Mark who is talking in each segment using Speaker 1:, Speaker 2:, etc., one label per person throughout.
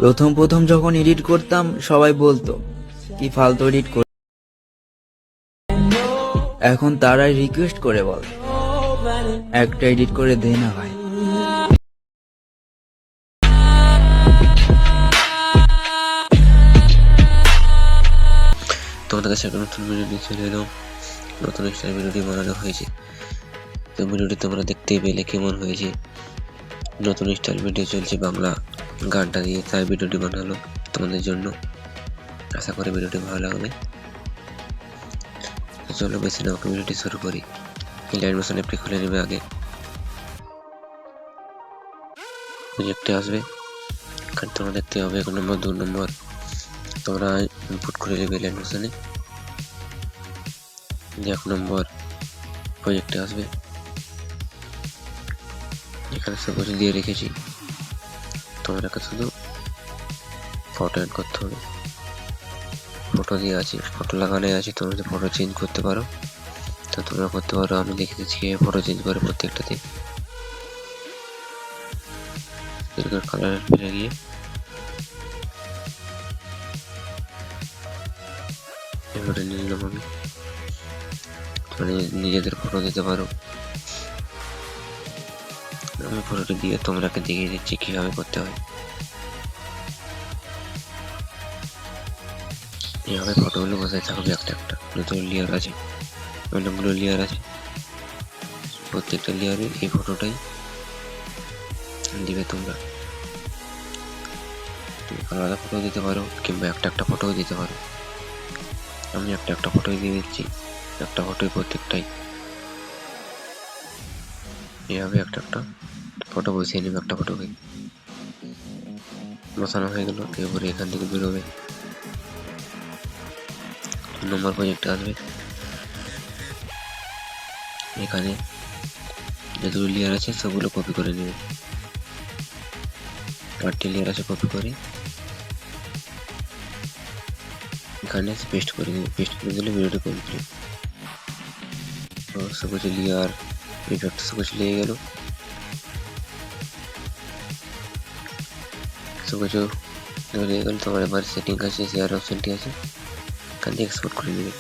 Speaker 1: প্রথম প্রথম যখন এডিট করতাম সবাই বলতো কি ফালতু এডিট কর, এখন তারাই রিকোয়েস্ট করে বল একটা এডিট করে দে না ভাই।
Speaker 2: তোমাদের কাছে একটা নতুন ভিডিও নিয়ে চলে এলাম। নতুন স্টাইল ভিডিওটি বানানো হয়েছে, তো ভিডিওটি তোমরা দেখতেই পেলে কেমন হয়েছে। নতুন স্টাইল ভিডিও চলছে বাংলা গানটা দিয়ে, তাই ভিডিওটি বানালো তোমাদের জন্য। আশা করি ভিডিওটি ভালো লাগবে। তো চলো বেশি না ওকে ভিডিওটি শুরু করি। লাইট মোশন অ্যাপটি খুলে নেবে আগে, প্রজেক্টে আসবে। এখানে তোমরা দেখতে হবে 1 নম্বর 2 নম্বর তোমরা ইনপুট করে নেবে লাইট মোশনে। 1 নম্বর প্রজেক্টে আসবে, এখানে সব কিছু দিয়ে রেখেছি। তোমাদেরকে শুধু ফটো অ্যাড করতে হবে। ফটো দিয়ে আছে, ফটো লাগানো আছে, তোমরা যদি ফটো চেঞ্জ করতে পারো তো তোমরা করতে পারো। আমি দেখে দিচ্ছি ফটো চেঞ্জ করে প্রত্যেকটাতে। কালার ফিরে গিয়ে এবারে নিয়ে নিলাম আমি। তোমরা নিজেদের ফটো দিতে পারো। আমি ফটোটি দিয়ে তোমরাকে দেখিয়ে দিচ্ছি কিভাবে করতে হয়। এইভাবে ফটোগুলো বসায় থাকবে একটা একটা। নতুন লেয়ার আছে, অনেকগুলো লেয়ার আছে, প্রত্যেকটা লেয়ারে এই ফটোটাই দিবে তোমরা। তুমি আলাদা ফটো দিতে পারো কিংবা একটা একটা ফটোও দিতে পারো। আমি একটা একটা ফটোই দিয়ে দিচ্ছি, একটা ফটোই প্রত্যেকটাই। এইভাবে একটা একটা ফটো বসিয়ে নেবে। একটা ফটোকে বসানো হয়ে গেল, এরপরে এখান থেকে বেরোবে। 2 নম্বর প্রজেক্টে আসবে, এখানে যতগুলো লেয়ার আছে সবগুলো কপি করে নেবে। 8টি লেয়ার আছে, কপি করে এখানে পেস্ট করে দেবে। পেস্ট করে দিলে ভিডিওটি কমপ্লিট। তো সব কিছু লেয়ার ইফেক্ট সব কিছু লেগে গেল। সব কিছু লেগে গেল। তোমার এবার সেটিং আছে, শেয়ার অপশনটি আছে, এখান থেকে এক্সপোর্ট করে নেবে।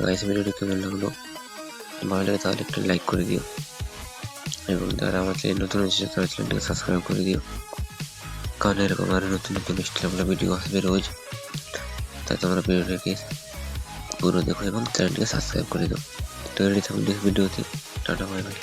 Speaker 2: গাইস ভিডিওটি কেমন লাগলো, ভালো লাগে তাহলে একটা লাইক করে দিও, এবং যারা আমার চ্যানেল নতুন এসেছে তারা চ্যানেলটিকে সাবস্ক্রাইব করে দিও, কারণ এরকম আরও নতুন নতুন স্টাইল ভিডিও আসবে রোজ। তাই তোমরা ভিডিওটাকে পুরো দেখো এবং চ্যানেলটিকে সাবস্ক্রাইব করে দাও। তো এটাই থাকবে ভিডিওতে। Tata, bye bye.